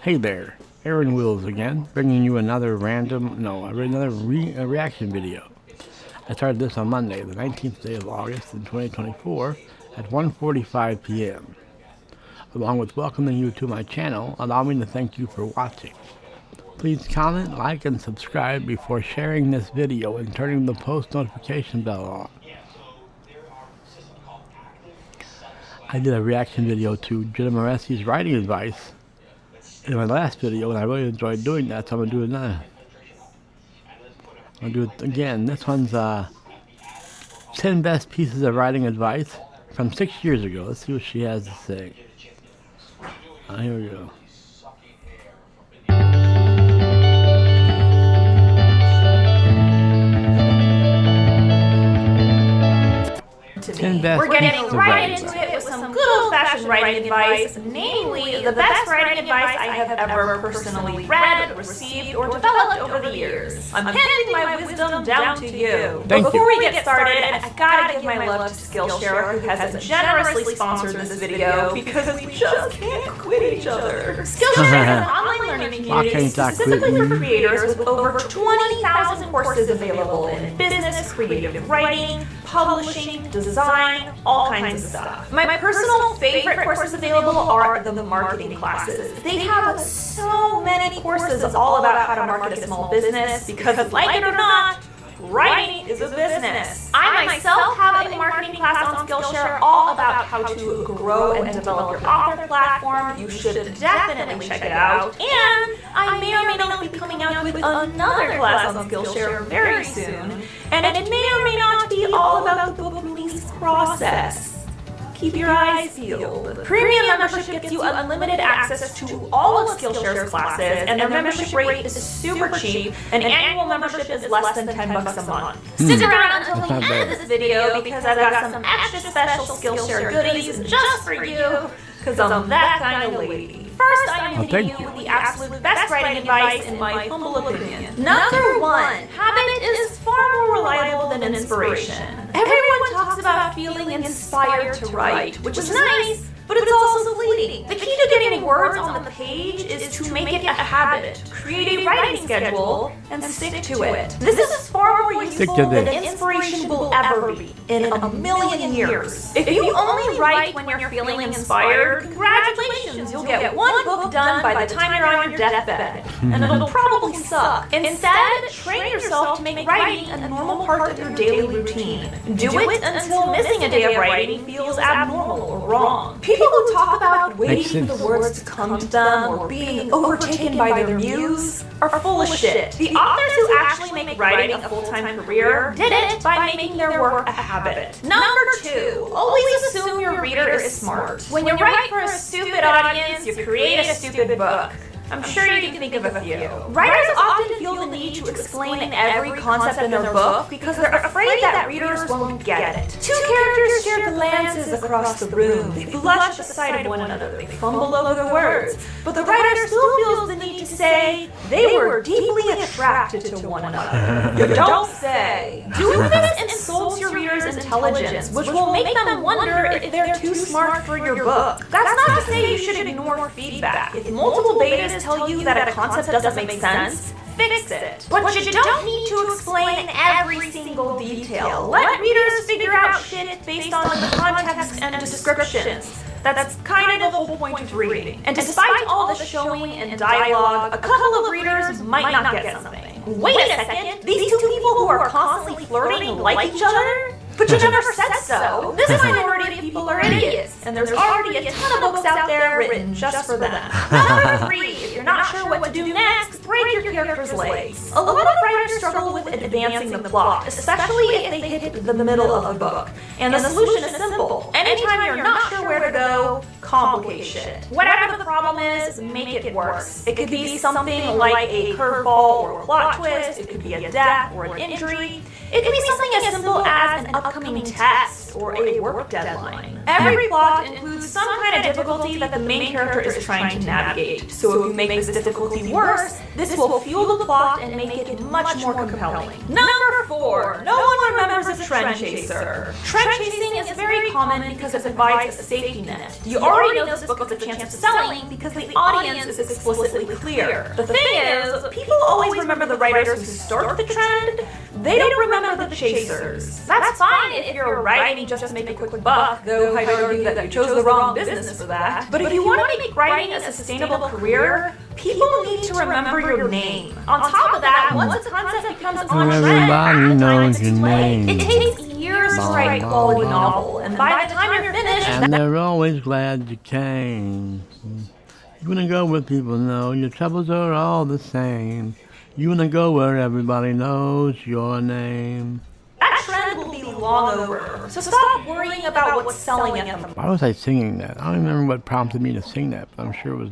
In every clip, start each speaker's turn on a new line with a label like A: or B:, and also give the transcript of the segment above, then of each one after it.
A: Hey there, Aaron Wills again, bringing you another reaction video. I started this on Monday, the 19th day of August in 2024 at 1:45 p.m. Along with welcoming you to my channel, allow me to thank you for watching. Please comment, like, and subscribe before sharing this video and turning the post notification bell on. I did a reaction video to Jenna Moressi's writing advice in my last video, and I really enjoyed doing that, so I'm going to do it now. I'm going to do it again. This one's 10 best pieces of writing advice from 6 years ago. Let's see what she has to say. Here we go. 10 best
B: We're getting
A: pieces of
B: right
A: writing
B: into
A: advice.
B: it with some good old-fashioned writing advice, namely the best writing advice I have ever personally read, received, or developed over the years. I'm handing my wisdom down to you. But before we get started, I gotta give my love to Skillshare, who has generously sponsored this video because we just can't quit each other. Skillshare is an online learning community specifically for creators with over 20,000 courses available in business, creative writing, publishing, design, all kinds of stuff. My personal favorite courses available are the marketing classes. They have so many courses all about how to market a small business because, like it or not, writing is a business. I myself have a marketing class on Skillshare all about how to grow and develop your author platform. You should definitely check it out. And I may or may not be coming out with another class on Skillshare very soon. And it may or may not be all about the book release process. Keep your eyes peeled. Premium membership gets you unlimited access to all of Skillshare's classes, and their membership rate is super cheap. An annual membership is less than $10 a month. Stick around until the end of this video because I've got some extra special Skillshare goodies just for you, because I'm that kind of lady. First, I'm going to give you the absolute best writing advice in my humble opinion. Number 1, habit is far more reliable than inspiration. Everyone talks about feeling inspired to write, which is nice, but it's also fleeting. The key to getting words on the page is to make it a habit. Create a writing schedule and stick to it. This is far more useful than inspiration will ever be in a million years. If you only write when you're feeling inspired, congratulations, you'll get one book done by the time you're on your deathbed, and it'll probably suck. Instead, train yourself to make writing a normal part of your daily routine. Do it until missing a day of writing feels abnormal or wrong. People who talk about waiting for the words to come to them or being overtaken by their muse are full of shit. The authors who actually make writing a full-time career did it by making their work a habit. Number 2, always assume your reader is smart. When you write for a stupid audience, you create a stupid book. I'm sure you can think of a few. Writers often feel the need to explain every concept in their book because they're afraid that readers won't get it. Two characters share glances across the room. They blush at the sight of one another. They fumble over words. But the writer still feels the need to say they were deeply attracted to one another. You don't say. Doing this insults your reader's intelligence, which will make them wonder if they're too smart for your book. That's not to say you should ignore feedback. If multiple betas tell you that a concept doesn't make sense, fix it. But you don't need to explain every single detail. Let readers figure out shit based on the context and descriptions. That's kind of the whole point of reading. And despite all the showing and dialogue, a couple of readers might not get something. Wait a second, these two people who are constantly flirting like each other? But you never said so. This minority of people are idiots, and there's already a ton of books out there written just for them. Number 3, if you're not sure what to do next, break your character's legs. A lot of writers struggle with advancing the plot, especially if they hit the middle of a book. And the solution is simple. Anytime you're not sure where to go, complicate shit. Whatever the problem is, make it worse. It could be something like a curveball or a plot twist. It could be a death or an injury. It could be something as simple as an upcoming test. test or a work deadline. Every plot includes some kind of difficulty that the main character is trying to navigate. So if you make this difficulty worse, this will fuel the plot and make it much more compelling. Number 4. No one remembers a trend chaser. Trend chasing is very common because it provides a safety net. You already know this book has a chance of selling because the audience is explicitly clear. The thing is, people always remember the writers who start the trend. They don't remember the chasers. That's fine if you're writing just to make a quick buck, though I'd argue that you chose the wrong business for that. But if you want to make writing a sustainable career, people need to remember your name. On top of that, once a concept becomes on trend,
A: Everybody knows your name.
B: it takes years to write a quality novel, and by the time you're finished,
A: And they're always glad you came. You wanna go where people know your troubles are all the same. You wanna go where everybody knows your name.
B: that trend will be long over. So stop worrying about what's selling at the
A: Why was I singing that? I don't remember what prompted me to sing that, but I'm sure it was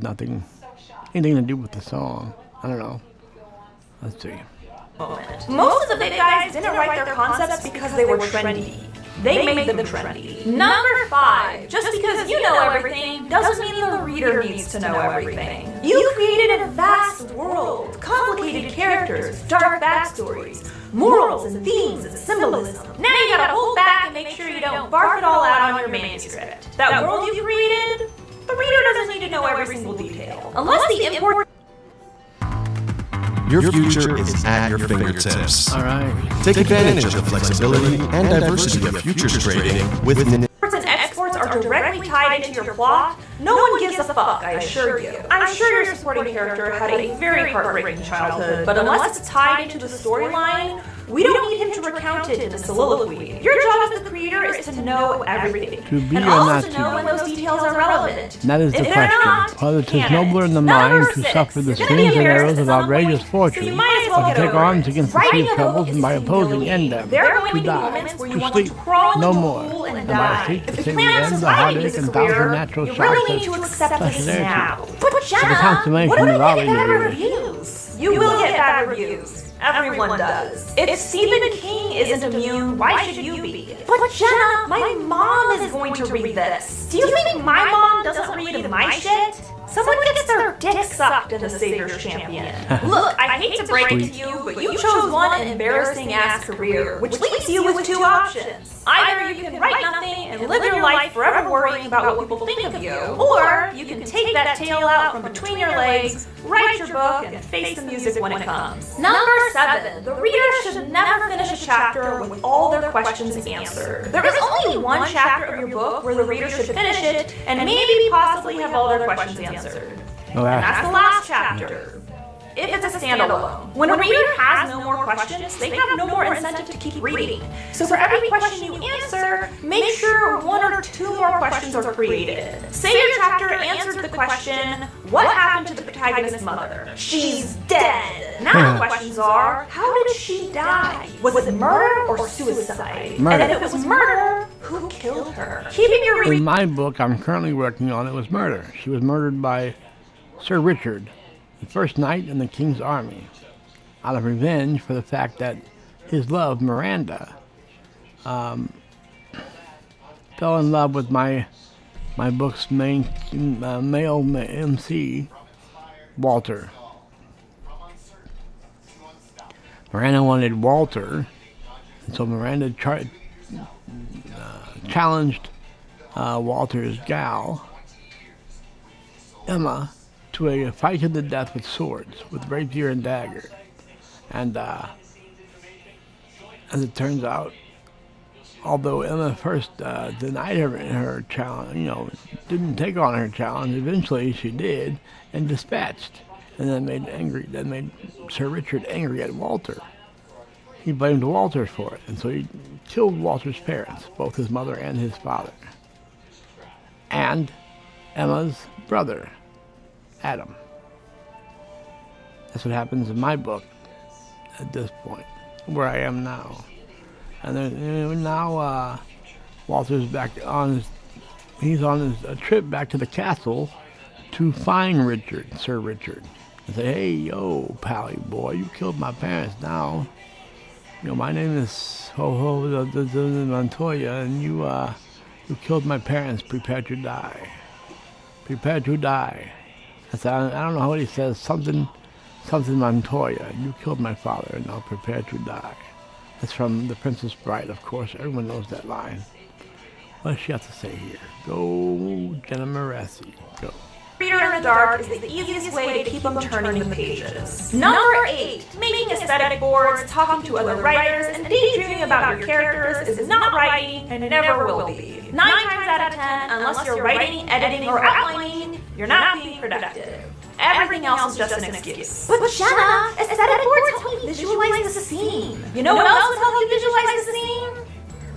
A: anything to do with the song. I don't know. Let's see.
B: moment. Most of the big guys didn't write their concepts because they were trendy. They made them trendy. Number 5. Just because you know everything doesn't mean the reader needs to know everything. You created a vast world, complicated characters, dark backstories, morals and themes and symbolism. Now you gotta hold back and make sure you don't barf it all out on your manuscript. That world you created, the reader doesn't need to know every single detail. Unless the import
C: Your future is at your fingertips.
A: All right.
C: Take advantage of the flexibility and diversity of futures trading with
B: imports and exports are directly tied into your plot, no one gives a fuck, I assure you. I'm sure your supporting character had a very heartbreaking childhood, but unless it's tied into the storyline, we don't need him to recount it in a soliloquy. Your job as the creator is to know everything.
A: To be
B: and
A: or not
B: also
A: to
B: to know when those details are relevant.
A: That is the
B: If they're
A: question.
B: not,
A: Whether 'tis
B: canon.
A: nobler in the
B: Number
A: mind to
B: 6.
A: suffer the
B: You're gonna be
A: slings and
B: embarrassed
A: arrows
B: at
A: of
B: some
A: outrageous
B: point,
A: fortune,
B: so you might as well
A: or to
B: get
A: take
B: over
A: arms
B: it.
A: against the sea
B: Writing
A: of
B: a book
A: troubles
B: is
A: and by opposing end
B: humiliating.
A: them,
B: There are going
A: to
B: to be
A: die,
B: moments where you
A: to
B: want
A: sleep,
B: to crawl
A: no
B: into a
A: more,
B: pool and
A: and by
B: die.
A: seek
B: If
A: to
B: you
A: save
B: plan
A: the
B: on
A: end, the
B: surviving
A: heartache
B: this
A: and
B: career,
A: thousand natural
B: you
A: shocks
B: really need
A: of
B: to accept
A: such
B: this
A: an
B: now. But
A: the
B: Jenna,
A: consummation
B: what if
A: of
B: we
A: all
B: get bad
A: you do.
B: reviews? You will get bad reviews. Everyone does. If Stephen King isn't immune, why should you be? But Jenna, my mom is going to read this. Do you think my mom doesn't read my shit? Someone gets their dick sucked in The Savior's Champion. Look, I hate to break it to you, but you chose one embarrassing-ass career, which leaves you with 2 options. Either you can write nothing and live your life forever worrying about what people think of you, or you can take that tail out from between your legs, write your book, and face the music when it comes. Number 7. The reader should never finish a chapter with all their questions answered. There is only one chapter of your book where the reader should finish it and maybe possibly have all their questions answered.
A: Well,
B: And that's the last chapter. If it's a standalone. When a reader has no more questions, they have no more incentive to keep reading. So for every question you answer, make sure 1 or 2 more questions are created. Say your chapter answered the question, what happened to the protagonist's mother? She's dead. Now the questions are, how did she die? Was it murder or suicide?
A: Murder.
B: And if it was murder, who killed her? Keeping your
A: In my book I'm currently working on, it was murder. She was murdered by Sir Richard, the first knight in the king's army, out of revenge for the fact that his love, Miranda, fell in love with my book's main male MC, Walter. Miranda wanted Walter, and so Miranda challenged Walter's gal, Emma, to a fight to the death with swords, with rapier and dagger. And as it turns out, although Emma first denied her challenge, didn't take on her challenge, eventually she did and dispatched, and then made Sir Richard angry at Walter. He blamed Walter for it, and so he killed Walter's parents, both his mother and his father, and Emma's brother, Adam. That's what happens in my book at this point, where I am now. And now Walter's back on he's on a trip back to the castle to find Sir Richard, and say, hey, yo, pally boy, you killed my parents now. My name is Ho Montoya, and you killed my parents. Prepare to die. Prepare to die. I don't know what he says. Something Montoya. You killed my father, and now prepare to die. That's from The Princess Bride, of course. Everyone knows that line. What does she have to say here? Go, Jenna Morassi. Go.
B: Reader in the dark is the easiest way to keep them turning the pages. Number 8. Making aesthetic boards, talking to other writers, and daydreaming about your characters is not writing and never will be. 9 times out of 10, unless you're writing, editing, or outlining, you're not being productive. Everything else is just an excuse. But Jenna, aesthetic boards help me visualize the scene. You know what else would help you visualize the scene?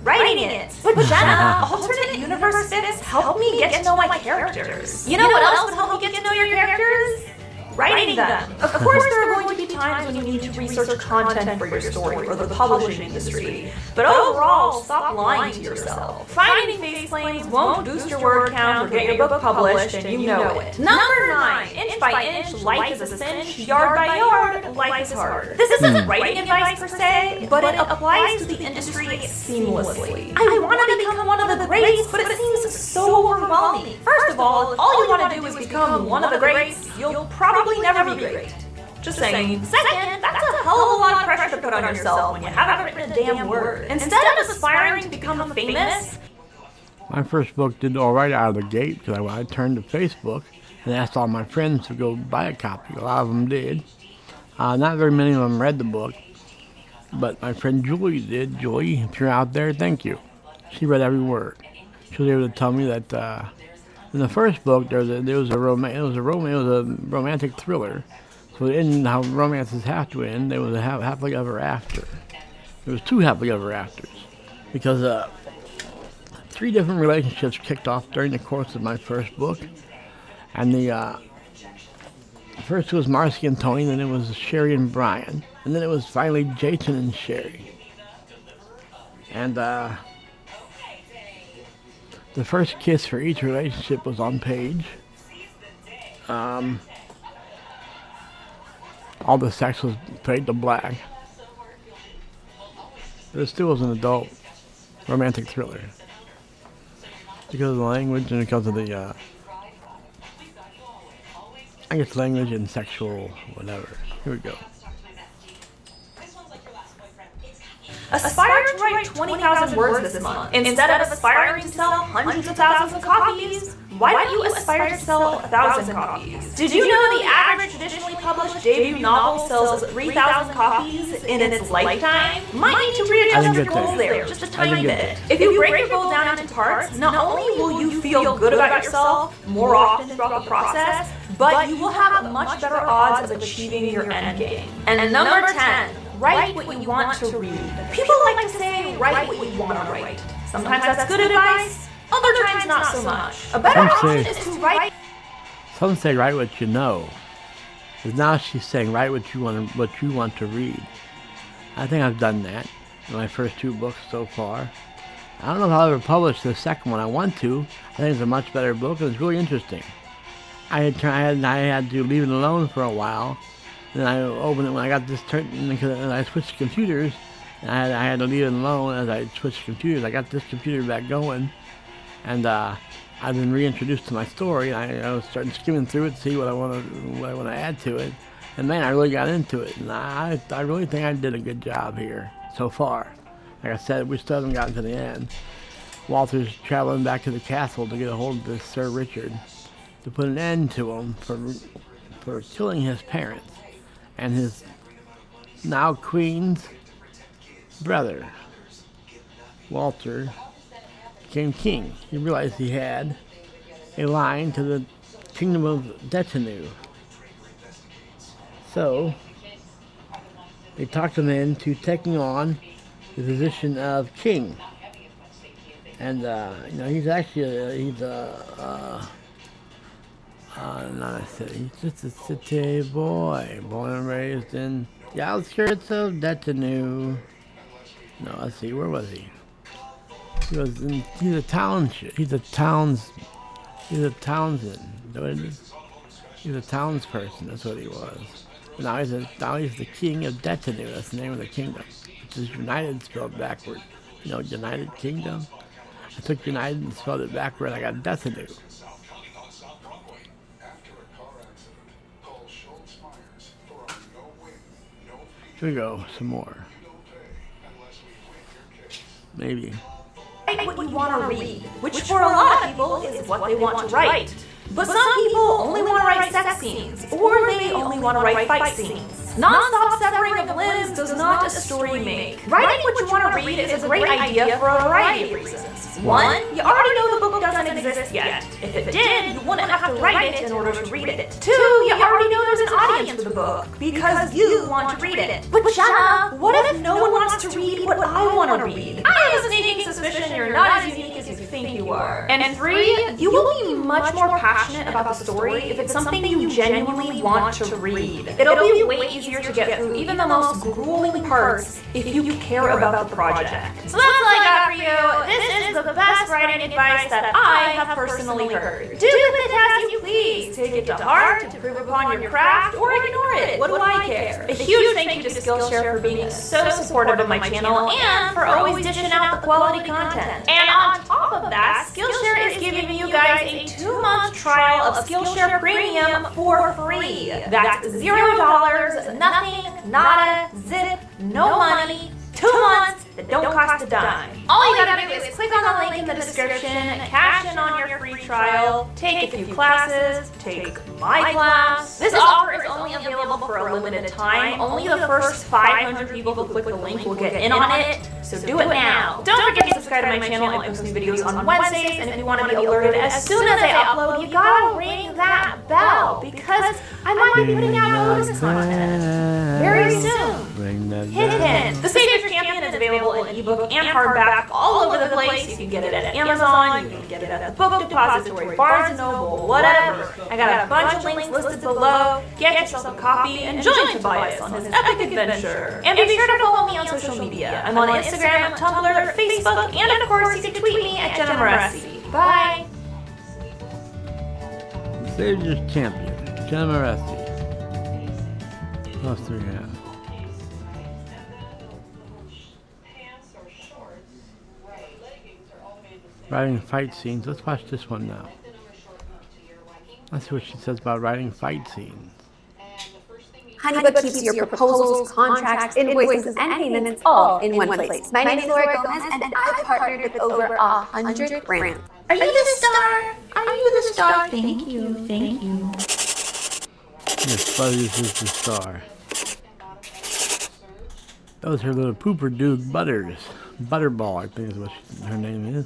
B: Writing it. But Jenna, alternate universe bits help me get to know my characters. You know what else would help you get to know your characters? Writing them. Of course, there are going to be times when you need to research content for your story or the publishing industry. But overall, stop lying to yourself. Finding faceplanes won't boost your word count or get your book published, and you know it. Number 9. Inch by inch, life is a cinch. Yard by yard, life is hard. This isn't writing advice per se, but it applies to the industry seamlessly. I want to become one of the greats, but it seems so overwhelming. First of all, if all you want to do is become one of the greats, you'll probably never be great. Just saying. Second, that's a hell of a lot of pressure to put on yourself when you haven't written a damn word. Instead of aspiring to become famous.
A: My first book did all right out of the gate because I turned to Facebook and asked all my friends to go buy a copy. A lot of them did. Not very many of them read the book, but my friend Julie did. Julie, if you're out there, thank you. She read every word. She was able to tell me that in the first book there was a romantic thriller. So it ended how romances have to end. There was a happily ever after. There was 2 happily ever afters because 3 different relationships kicked off during the course of my first book, and the first was Marcy and Tony, then it was Sherry and Brian, and then it was finally Jason and Sherry. And the first kiss for each relationship was on page. All the sex was fade to black. But it still was an adult romantic thriller. Because of the language and because of the, language and sexual whatever. Here we go.
B: Aspire to write 20,000 words this month. Instead of aspiring to sell hundreds of thousands of copies, why don't you aspire to sell 1,000 copies? Did you know the average traditionally published debut novel sells 3,000 copies in its lifetime? Might need to readjust your goals there, just a tiny bit. If you break your goal down into parts, not only will you feel good about yourself more often throughout the process, but you will have much better odds of achieving your end game. And number 10. Write what you want to read. People like to say, write what you want to write. Sometimes that's good advice, other times not so much. A better option is to write.
A: Some say write what you know. But now she's saying write what you want to read. I think I've done that in my first 2 books so far. I don't know if I'll ever publish the second one. I want to. I think it's a much better book and it's really interesting. I had to leave it alone for a while. Then I opened it when I got this turned, and I switched computers, and I had to leave it alone as I switched computers. I got this computer back going, and I've been reintroduced to my story. I was starting skimming through it to see what I want to add to it, and man, I really got into it, and I really think I did a good job here so far. Like I said, we still haven't gotten to the end. Walter's traveling back to the castle to get a hold of this Sir Richard to put an end to him for killing his parents. And his now queen's brother, Walter, became king. He realized he had a line to the kingdom of Detenu. So, they talked him into taking on the position of king. And, he's actually, he's not a city, he's just a city boy, born and raised in the outskirts of Detenu. No, let's see, where was he? He's a township, he's a townsman. He's a townsperson, that's what he was. Now he's the king of Detenu, that's the name of the kingdom. is United spelled backward. You know, United Kingdom. I took United and spelled it backward. I got Bethany. Here we go, some more. Maybe.
B: Write what you want to read, which for a lot of people is what they want to write. But some people only want to write sex scenes, or they only want to write fight scenes. Non-stop severing of limbs does not a story make. Writing what you want to read is a great idea for a variety of reasons. One, you already know the book doesn't exist yet. If it did, you wouldn't have to write it in order to read it. Two, you already know there's an audience for the book, because you want to read it. But Jenna, what if no one wants to read what I want to read? I have a sneaking suspicion you're not as unique as you think you are. And three, you will be much more passionate about the story if it's something you genuinely want to read. It'll be way easier to get through even the most grueling parts if you care about the project. So that's all I got for you. This is the best writing advice that I have personally heard. Do with it as you please. Take it to heart, to improve upon your craft, or ignore it. What do I care? A huge thank you to Skillshare for being so supportive of my channel and for always dishing out the quality content. And on top of that, Skillshare is giving you guys a 2-month trial of Skillshare Premium for free. That's $0, nothing, nada, zip, no money, 2 months that don't cost a dime. All you gotta do is click on the link in the description, cash in on your free trial, take a few classes, take my class. This offer is only available for a limited time. Only the first 500 people who click the link will get in on it, so do it now. Don't forget to subscribe to my channel. I post new videos on Wednesdays, and if you want to be alerted as soon as I upload, you gotta ring that bell, because I might be putting out bonus content very soon.
A: Ring that
B: Hint. The Savior's Champion is available in ebook and hardback all over the place. You can get it at Amazon, you can get it at the Book Depository, Barnes & Noble, whatever. I got a bunch of links listed below. Get yourself a copy and join Tobias on his epic adventure. And be sure to follow me on social media. I'm on Instagram, Tumblr, Facebook, and of course you can tweet me at Jenna Moresti. Bye!
A: Savior's Champion, Jenna Moresti. What else do we have? Writing fight scenes. Let's watch this one now. Let's see what she says about writing fight scenes.
D: HoneyBook keeps your proposals, contracts, invoices, and payments all in one place. My name is Laura Gomez, and I've partnered with over 100 brands.
E: Are you the star? Are you the star? Thank you, thank you.
A: Yes, Butters is the star. That was her little pooper dude, Butters. Butterball, I think is what her name is.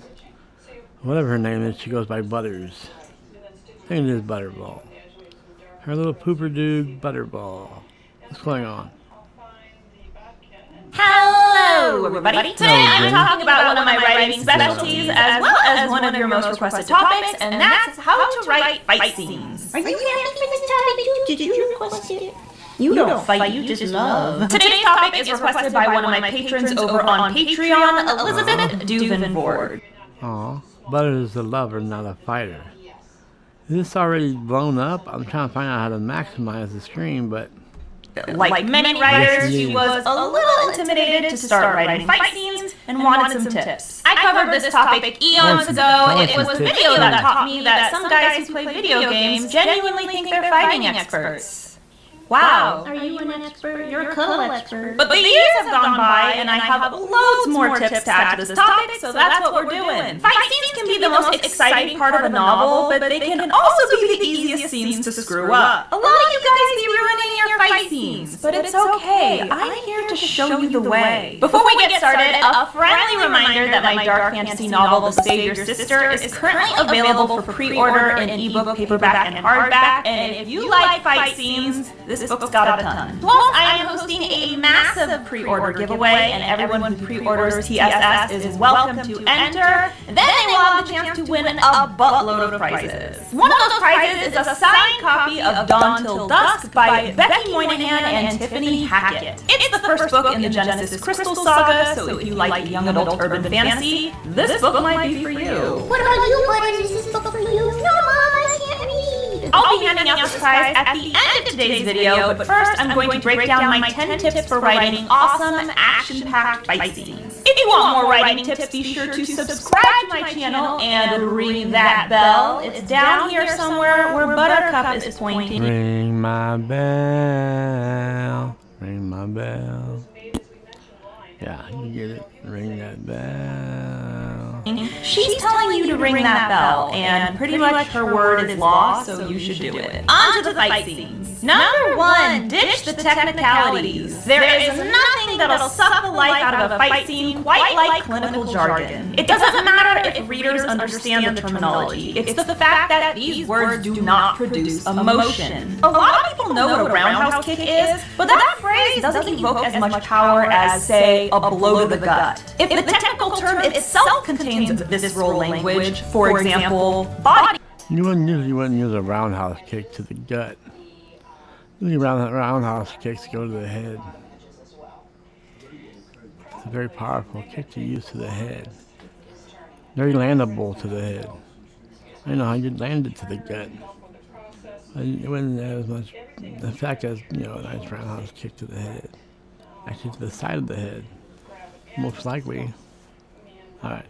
A: Whatever her name is, she goes by Butters. I think it is Butterball. Her little pooper dude, Butterball. What's going on?
B: Hello, everybody. Today I'm talking about one of my writing specialties as well as one of your most requested topics, and that's how to write fight scenes.
E: Are you happy for this topic too? Did you request it? You don't fight, you just love.
B: Today's topic is requested by one of my patrons over on Patreon, Elizabeth Duvenford.
A: Aw, Butters is the lover, not a fighter. Is this already blown up? I'm trying to find out how to maximize the stream, but...
B: Like many writers, she was a little intimidated to start writing fight scenes and wanted some tips. I covered this topic eons ago. It was the video that taught me that some guys who play video games genuinely think they're fighting experts. Wow.
E: Are you an expert? You're a cuddle expert.
B: But the years have gone by, and I have loads more tips to add to this topic, so that's what we're doing. Fight scenes can be the most exciting part of a novel, but they can also be the easiest scenes to screw up. A lot of you guys be ruining your fight scenes, but it's okay. I'm here to show you the way. Before we get started, a friendly reminder that my dark fantasy novel, The Savior's Sister, is currently available for pre-order in ebook, paperback, and hardback, and if you like fight scenes, this book's got a ton. Plus, I am hosting a massive pre-order giveaway, and everyone who pre-orders TSS is welcome to enter. Then they will have the chance to win a buttload of prizes. One of those prizes is a signed copy of Dawn Till Dusk by Becky Moynihan and Tiffany Hackett. It's the first book in the Genesis Crystal Saga, so if you like young adult urban fantasy, this book might be for you.
E: What about you, Butters? Is this book for you? No, Mom, I can't read.
B: I'll be handing out this prize at the end of today's video, but first I'm going to break down my 10 tips for writing awesome, action-packed fight scenes. If you want more writing tips, be sure to subscribe to my channel and ring that bell. It's down here somewhere where Buttercup is pointing.
A: Ring my bell. Ring my bell. Yeah, you get it. Ring that bell.
B: She's telling you to ring that bell, and pretty much her word is law, so you should do it. On to the fight scenes. Number 1, ditch the technicalities. There is nothing that'll suck the life out of a fight scene quite like clinical jargon. It doesn't matter if readers understand the terminology. It's the fact that these words do not produce emotion. A lot of people know what a roundhouse kick is, but that phrase doesn't evoke as much power as, say, a blow to the gut. If the technical term itself contains visceral language, for example, body.
A: You wouldn't use a roundhouse kick to the gut. Usually roundhouse kicks go to the head. It's a very powerful kick to use to the head. Very landable to the head. I know how you land it to the gut. It wouldn't have as much effect as, a nice roundhouse kick to the head. Actually, to the side of the head. Most likely. Alright.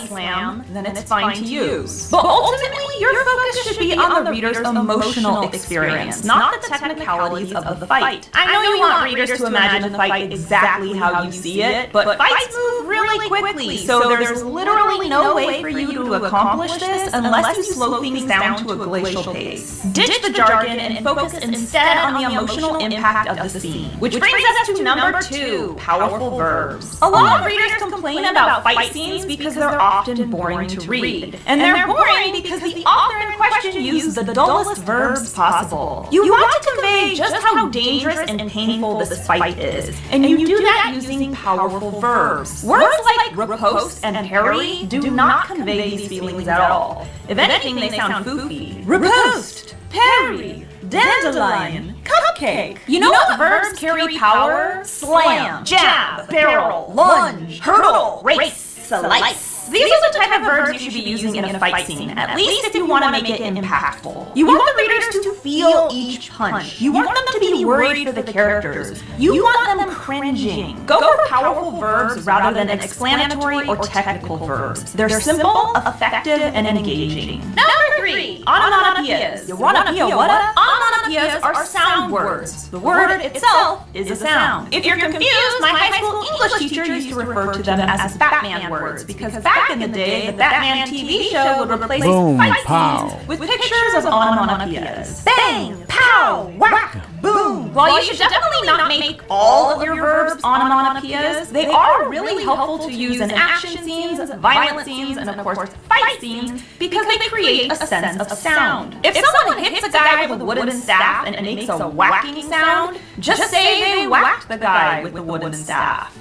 B: Slam, then it's fine to use. But ultimately, your focus should be on the reader's emotional experience, not the technicalities of the fight. I know you want readers to imagine the fight exactly how you see it, but fights move really quickly, so there's literally no way for you to accomplish this unless you slow things down to a glacial pace. Ditch the jargon and focus instead on the emotional impact of the scene. Which brings us to number 2, powerful verbs. A lot of readers complain about fight scenes because they're often boring to read. And they're boring because the author in question used the dullest verbs possible. You want to convey just how dangerous and painful this fight is, and you do that using powerful verbs. Words like riposte and parry do not convey these feelings at all. If anything, they sound foofy. Riposte, parry, dandelion, cupcake. You know what verbs carry power? Slam, jab, barrel, lunge, hurdle, race, slice. These are the type of verbs you should be using in a fight scene, at least if you want to make it impactful. You want the readers to feel each punch. You want them to be worried for the characters. You want them cringing. Go for powerful verbs rather than explanatory or technical verbs. They're simple, effective, and engaging. Number 3, onomatopoeias. You wanna be a what? Onomatopoeias are sound words. The word itself is a sound. If you're confused, my high school English teacher used to refer to them as Batman words because back in the day, the Batman TV show would replace fight scenes with pictures of onomatopoeias. Bang, pow, whack, boom. While you should definitely not make all of your verbs onomatopoeias, they are really helpful to use in action scenes, violent scenes, and of course fight scenes because they create a sense of sound. If someone hits a guy with a wooden staff and it makes a whacking sound, just say they whacked the guy with the wooden staff.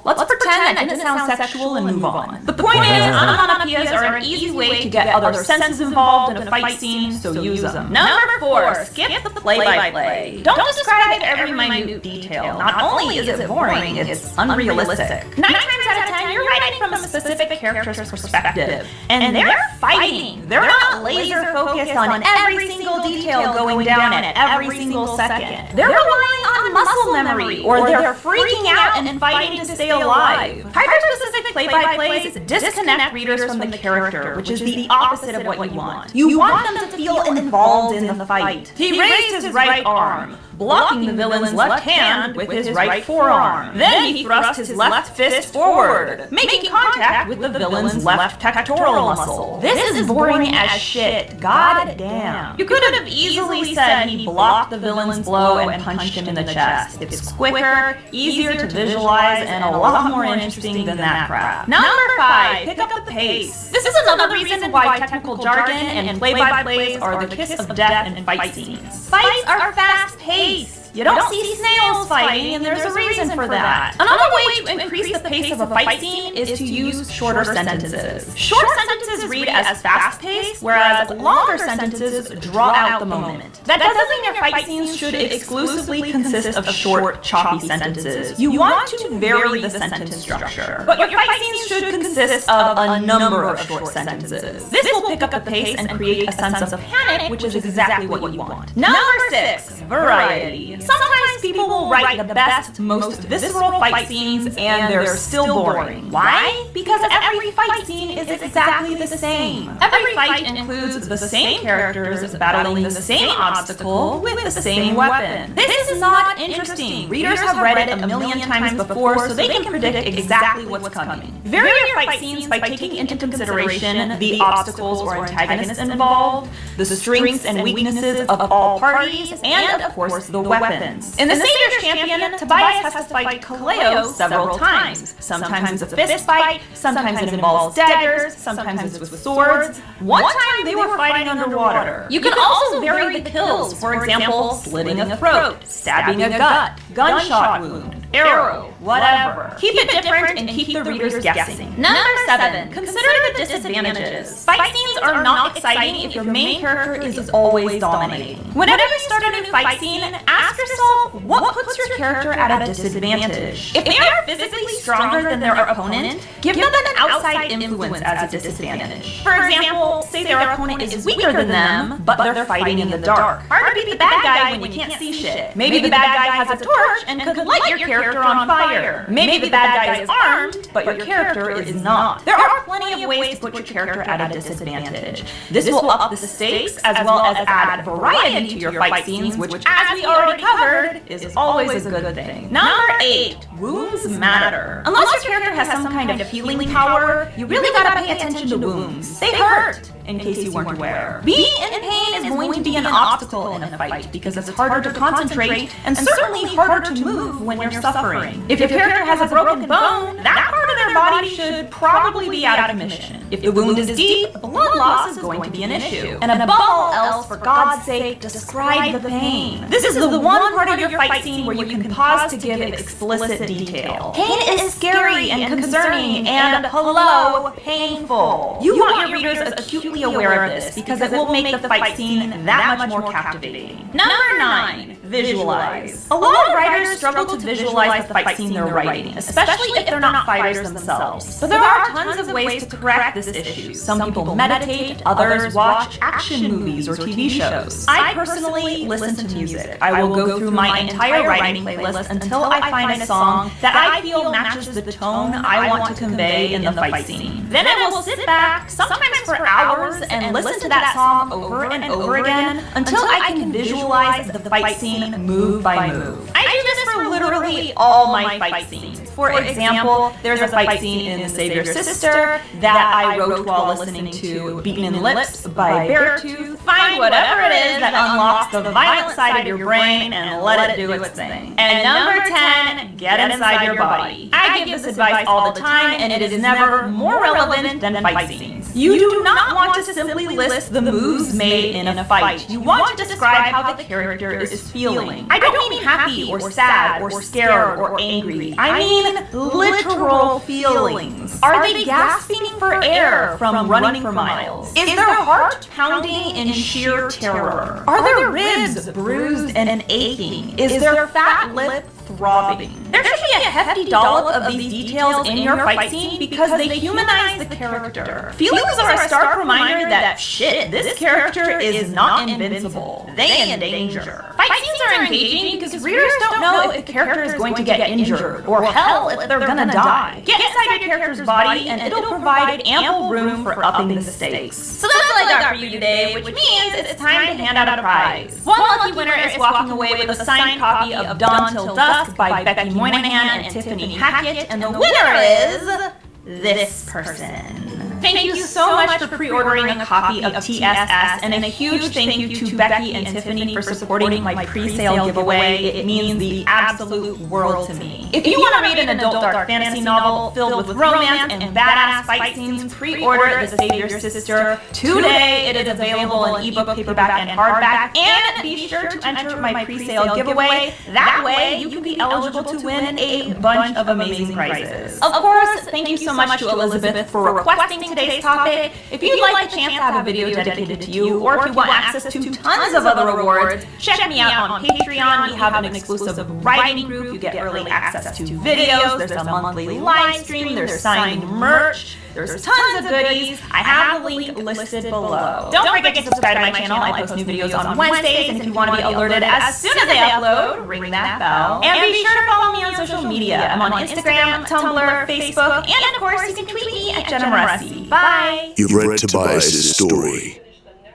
B: Let's pretend that didn't sound sexual and move on. The point is, onomatopoeias are an easy way to get other senses involved in a fight scene, so use them. Number 4, skip the play-by-play. Don't describe every minute detail. Not only is it boring, it's unrealistic. 9 times out of 10, you're writing from a specific character's perspective, and they're fighting. They're not laser focused on every single detail going down at every single second. They're relying on muscle memory, or they're freaking out and fighting to stay alive. Hyper-specific play-by-plays disconnect readers from the character, which is the opposite of what you want. You want them to feel involved in the fight. He raised his right arm, blocking the villain's left hand with his right forearm. Then he thrust his left fist forward, making contact with the villain's left pectoral muscle. This is boring as shit. God damn. You could have easily said he blocked the villain's blow and punched him in the chest. It's quicker, easier to visualize, and a lot more interesting than that crap. Number 5, pick up the pace. This is another reason why technical jargon and play-by-plays are the kiss of death in fight scenes. Fights are fast-paced. You don't see snails fighting, and there's a reason for that. Another way to increase the pace of a fight scene is to use shorter sentences. Short sentences read as fast-paced, whereas longer sentences draw out the moment. That doesn't mean your fight scenes should exclusively consist of short, choppy sentences. You want to vary the sentence structure, but your fight scenes should consist of a number of short sentences. This will pick up the pace and create a sense of panic, which is exactly what you want. Number 6, variety. Sometimes people will write the best, most visceral fight scenes, and they're still boring. Why? Because every fight scene is exactly the same. Every fight includes the same characters battling the same obstacle with the same weapon. This is not interesting. Readers have read it a million times before, so they can predict exactly what's coming. Vary your fight scenes by taking into consideration the obstacles or antagonists involved, the strengths and weaknesses of all parties, and of course the weapons. In The Savior's Champion, Tobias has to fight Kaleo several times. Sometimes it's a fist fight, sometimes it involves daggers, sometimes it's with swords. One time they were fighting underwater. You can also vary the kills, for example, slitting a throat, stabbing a gut, gunshot wound, arrow, whatever. Keep it different and keep the readers guessing. Number 7, consider the disadvantages. Fight scenes are not exciting if your main character is always dominating. Whenever you start a new fight scene, ask yourself what puts your character at a disadvantage. If they are physically stronger than their opponent, give them an outside influence as a disadvantage. For example, say their opponent is weaker than them, but they're fighting in the dark. Hard to beat the bad guy when you can't see shit. Maybe the bad guy has a torch and could light your character on fire. Maybe the bad guy is armed, but your character is not. There are plenty of ways to put your character at a disadvantage. This will up the stakes as well as add variety to your fight scenes, which, as we already covered, is always a good thing. Number 8, wounds matter. Unless your character has some kind of healing power, you really gotta pay attention to wounds. They hurt, in case you weren't aware. Being in pain is going to be an obstacle in a fight because it's harder to concentrate and certainly harder to move when you're suffering. If your character has a broken bone, that part of their body should probably be out of commission. If the wound is deep, blood loss is going to be an issue. And above all else, for God's sake, describe the pain. This is the one part of your fight scene where you can pause to give explicit detail. Pain is scary and concerning and, hello, painful. You want your readers acutely aware of this because it will make the fight scene that much more captivating. Number 9, visualize. A lot of writers struggle to visualize the fight scene they're writing, especially if they're not fighters themselves. But there are tons of ways to correct this issue. Some people meditate, others watch action movies or TV shows. I personally listen to music. I will go through my entire writing playlist until I find a song that I feel matches the tone I want to convey in the fight scene. Then I will sit back, sometimes for hours, and listen to that song over and over again until I can visualize the fight scene move by move. I do this for literally all my fight scenes. For example, there's a fight scene in The Savior's Sister that I wrote while listening to Beaten Lips by Beartooth. Find whatever it is that unlocks the violent side of your brain and let it do its thing. And number 10, get inside your body. I give this advice all the time, and it is never more relevant than fight scenes. You do not want to simply list the moves made in a fight. You want to describe how the character is feeling. I don't mean happy or sad or scared or angry. I mean literal feelings. Are they gasping for air from running for miles? Is their heart pounding in sheer terror? Are their ribs bruised and aching? Is their fat lip throbbing? There should be a hefty dollop of these details in your fight scene because they humanize the character. Feelings are a stark reminder that, shit, this character is not invincible. They in danger. Fight scenes are engaging because readers don't know if the character is going to get injured, or hell, if they're gonna die. Get inside your character's body and it'll provide ample room for upping the stakes. So that's what I got for you today, which means it's time to hand out a prize. One lucky winner is walking away with a signed copy of Dawn Till Dusk by Becky Moynihan and Tiffany Hackett, and the winner is this person. Thank you so much for pre-ordering a copy of TSS, and a huge thank you to Becky and Tiffany for supporting my pre-sale giveaway. It means the absolute world to me. If you want to read an adult dark fantasy novel filled with romance and badass fight scenes, pre-order The Savior's Sister today. It is available in ebook, paperback, and hardback. And be sure to enter my pre-sale giveaway. That way, you can be eligible to win a bunch of amazing prizes. Of course, thank you so much to Elizabeth for requesting today's topic. If you'd like a chance to have a video dedicated to you, or if you want access to tons of other rewards, check me out on Patreon. We have an exclusive writing group. You get early access to videos. There's a monthly live stream. There's signed merch. There's tons of goodies. I have the link listed below. Don't forget to subscribe to my channel. I post new videos on Wednesdays, and if you want to be alerted as soon as I upload, ring that bell. And be sure to follow me on social media. I'm on Instagram, Tumblr, Facebook, and of course you can tweet me at Jenna Moreci. Bye!
C: You've read Tobias' story.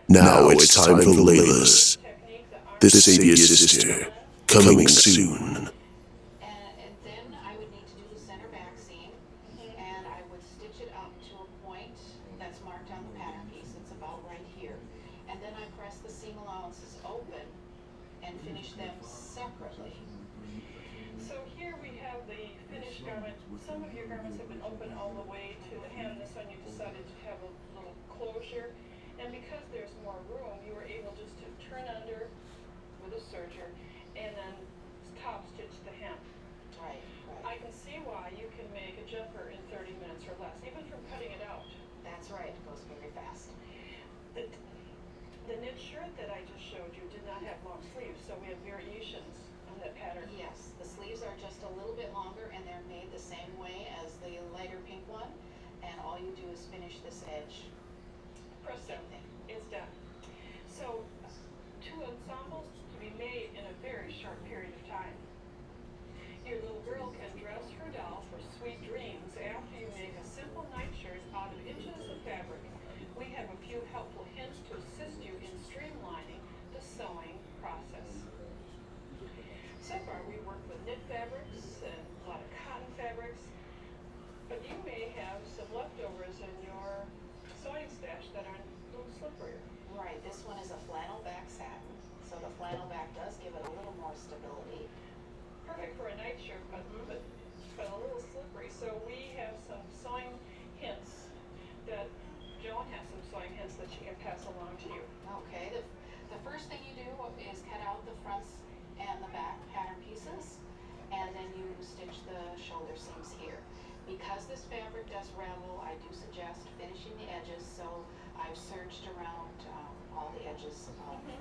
C: Now it's time for Layla's. The Savior's Sister. Coming soon.
F: And then I would need to do the center back seam, and I would stitch it up to a point that's marked on the pattern piece. It's about right here. And then I press the seam allowances open and finish them separately.
G: So here we have the finished garment. Some of your garments have been open all the way to the hem. This one you decided to have a little closure. And because there's more room, you were able just to turn under with a serger and then top stitch the hem.
F: Right.
G: I can see why you can make a jumper in 30 minutes or less, even from cutting it out.
F: That's right. It goes very fast.
G: The knit shirt that I just showed you did not have long sleeves, so we have variations on that pattern.
F: Yes, the sleeves are just a little bit longer, and they're made the same way as the lighter pink one. And all you do is finish this edge.
G: Press
F: Same
G: down.
F: thing.
G: It's done. So, two ensembles to be made in a very short period of time. Your little girl can dress her doll for sweet dreams after you make a simple nightshirt out of inches of fabric. We have a few helpful hints to assist you in streamlining the sewing process. So far, we worked with knit fabrics and a lot of cotton fabrics, but you may have some leftovers in your sewing stash that are a little slipperier.
F: Right, this one is a flannel back satin, so the flannel back does give it a little more stability.
G: Perfect for a nightshirt, but a little slippery. So we have some sewing hints that Joan has some sewing hints that she can pass along to you.
F: Okay, the first thing you do is cut out the fronts and the back pattern pieces, and then you stitch the shoulder seams here. Because this fabric does ravel, I do suggest finishing the edges, so I've serged around all the edges of the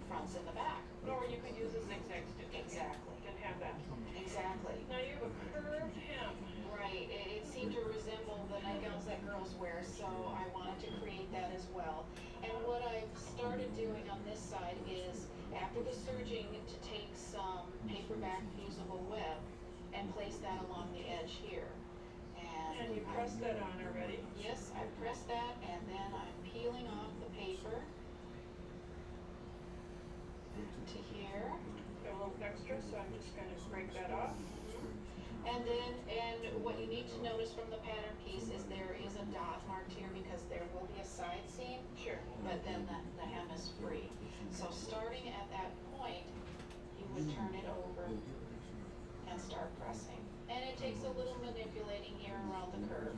F: fronts and the back.
G: Or you could use a zigzag stitch.
F: Exactly.
G: You can have that.
F: Exactly.
G: Now you have a curved hem.
F: Right, it seemed to resemble the nightgowns that girls wear, so I wanted to create that as well. And what I've started doing on this side is, after the serging, to take some paperback fusible web and place that along the edge here.
G: And you pressed that on already.
F: Yes, I pressed that, and then I'm peeling off the paper to here.
G: Got a little extra, so I'm just going to break that off.
F: And what you need to notice from the pattern piece is there is a dot marked here because there will be a side seam.
G: Sure.
F: But then the hem is free. So starting at that point, you would turn it over and start pressing. And it takes a little manipulating here around the curve.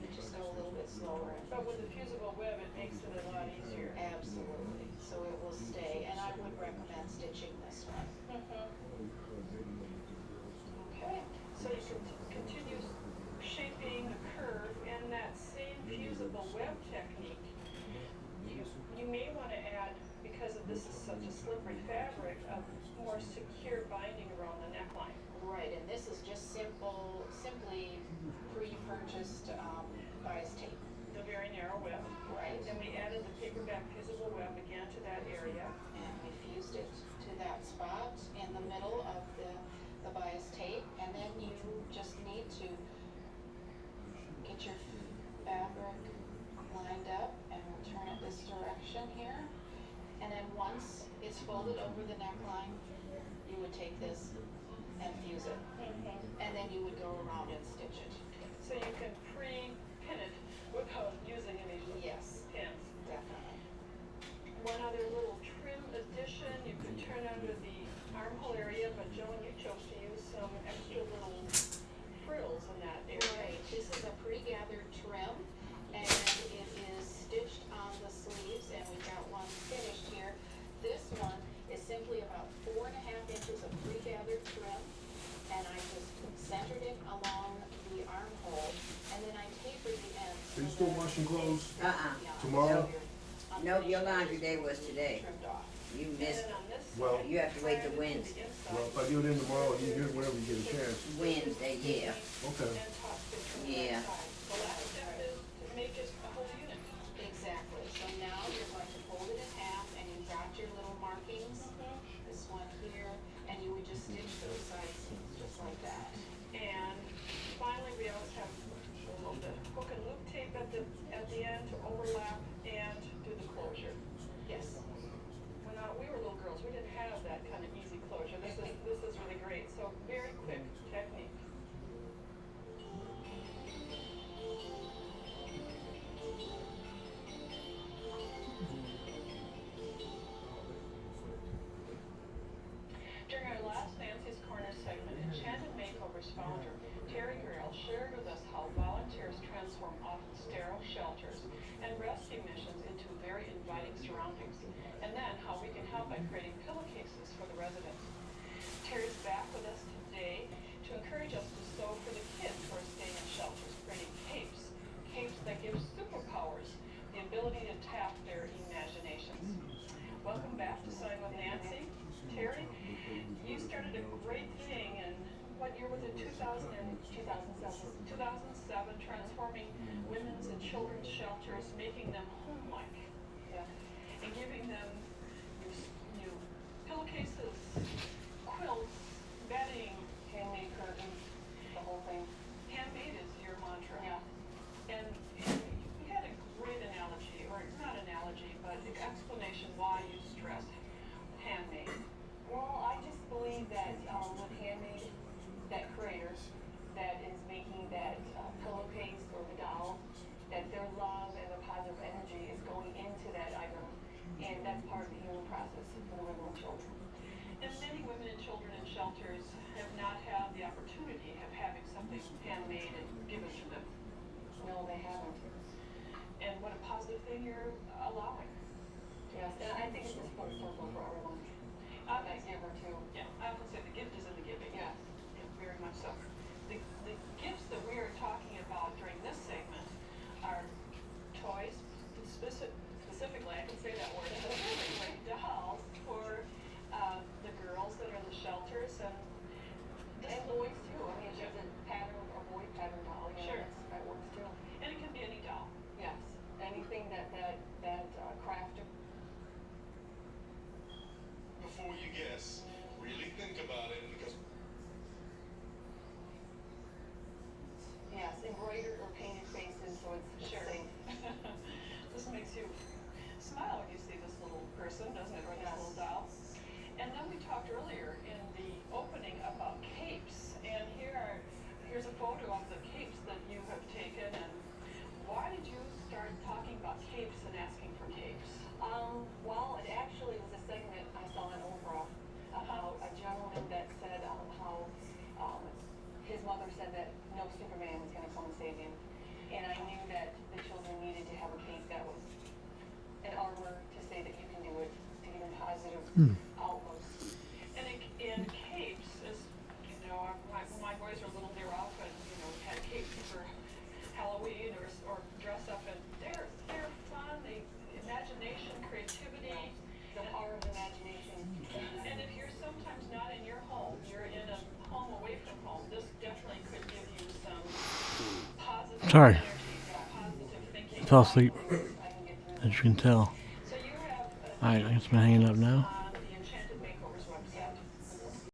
F: You just go a little bit slower.
G: But with the fusible web, it makes it a lot easier.
F: Absolutely. So it will stay. And I would recommend stitching this one.
G: Okay. So you can continue shaping the curve in that same fusible web technique. You may want to add, because this is such a slippery fabric, a more secure binding around the neckline.
F: Right, and this is just simply pre-purchased bias tape.
G: The very narrow web.
F: Right.
G: And we added the paperback fusible web again to that area.
F: And we fused it to that spot in the middle of the bias tape, and then you just need to get your fabric lined up, and we'll turn it this direction here. And then once it's folded over the neckline, you would take this and fuse it. And then you would go around and stitch it.
G: So you can pin it without using any
F: Yes,
G: pins.
F: definitely.
G: One other little trim addition, you could turn under the armhole area, but Joan, you chose to use some extra little frills in that area.
F: Right, this is a pre-gathered trim, and it is stitched on the sleeves, and we've got one finished here. This one is simply about 4.5 inches of pre-gathered trim, and I just centered it along the armhole, and then I tapered the ends.
H: Are you still washing clothes
E: Uh-uh.
H: tomorrow?
E: No, your laundry day was today.
F: Trimmed off.
E: You
G: And
E: missed,
G: then on this
H: Well,
E: you have to wait till Wednesday.
H: well, if I do it in tomorrow, you do it whenever you get a chance.
E: Wednesday, yeah.
H: Okay.
G: and top stitch from the
E: Yeah.
G: side. The last step is to make it a whole unit.
F: Exactly, so now you're going to fold it in half, and you've got your little markings, this one here, and you would just stitch those sides just like that.
G: And finally, we always have a little bit of hook and loop tape at the end to overlap and do the closure.
F: Yes.
G: When we were little girls, we didn't have that kind of easy closure. This is really great. So very quick technique. During our last Nancy's Corner segment, Enchanted Makeovers founder Terry Grail shared with us how volunteers transform often sterile shelters and rescue missions into very inviting surroundings, and then how we can help by creating pillowcases for the residents. Terry's back with us today to encourage us to sew for the kids who are staying in shelters, creating capes that give superpowers, the ability to tap their imaginations. Welcome back to Sewing with Nancy. Terry, you started a great thing in, what year was it, 2007, transforming women's and children's shelters, making them home-like, and giving them new pillowcases, quilts, bedding,
F: Handmade curtains, the whole thing.
G: handmade is your mantra.
F: Yeah.
G: And you had a great analogy, or not analogy, but explanation why you stressed handmade.
I: Well, I just believe that with handmade, that creator that is making that pillowcase or the doll, that their love and the positive energy is going into that item, and that's part of the healing process for the women and children.
G: And many women and children in shelters have not had the opportunity of having something handmade and given to them.
I: No, they haven't.
G: And what a positive thing you're allowing.
I: Yes, and I think it's just full circle for everyone. That giver too.
G: Yeah, I often say the gift is in the giving.
I: Yes.
G: Yeah, very much so. The gifts that we are talking about during this segment are toys, specifically, I can say that word, specifically dolls for the girls that are in the shelters
I: And boys too. I mean, if there's a pattern or boy pattern doll, you know,
G: Sure.
I: that works too.
G: and it can be any doll.
I: Yes, anything that crafter.
J: Before you guess, really think about it because
I: Yes, embroidered or painted faces, so it's
G: Sure.
I: safe.
G: This makes you smile when you see this little person, doesn't it, or this
I: Yes.
G: little doll? And then we talked earlier in the opening about capes, and here's a photo of the capes that you have taken. And why did you start talking about capes and asking for capes?
I: Well, it actually was a segment I saw in Oprah about a gentleman that said how his mother said that no Superman was going to come and save him. And I knew that the children needed to have a cape that was an armor to say that you can do it, to give them positive outlook.
G: And in capes, as you know, when my boys were little, they were often, had capes for Halloween or dress up, and they're fun. The imagination, creativity,
I: The power of imagination.
G: and if you're sometimes not in your home, you're in a home away from home, this definitely could give you some positive
A: Sorry.
G: energy, positive thinking.
A: Fell asleep,
I: I can get through.
A: as you can tell.
G: So you have
A: Alright, I guess I'm hanging up now.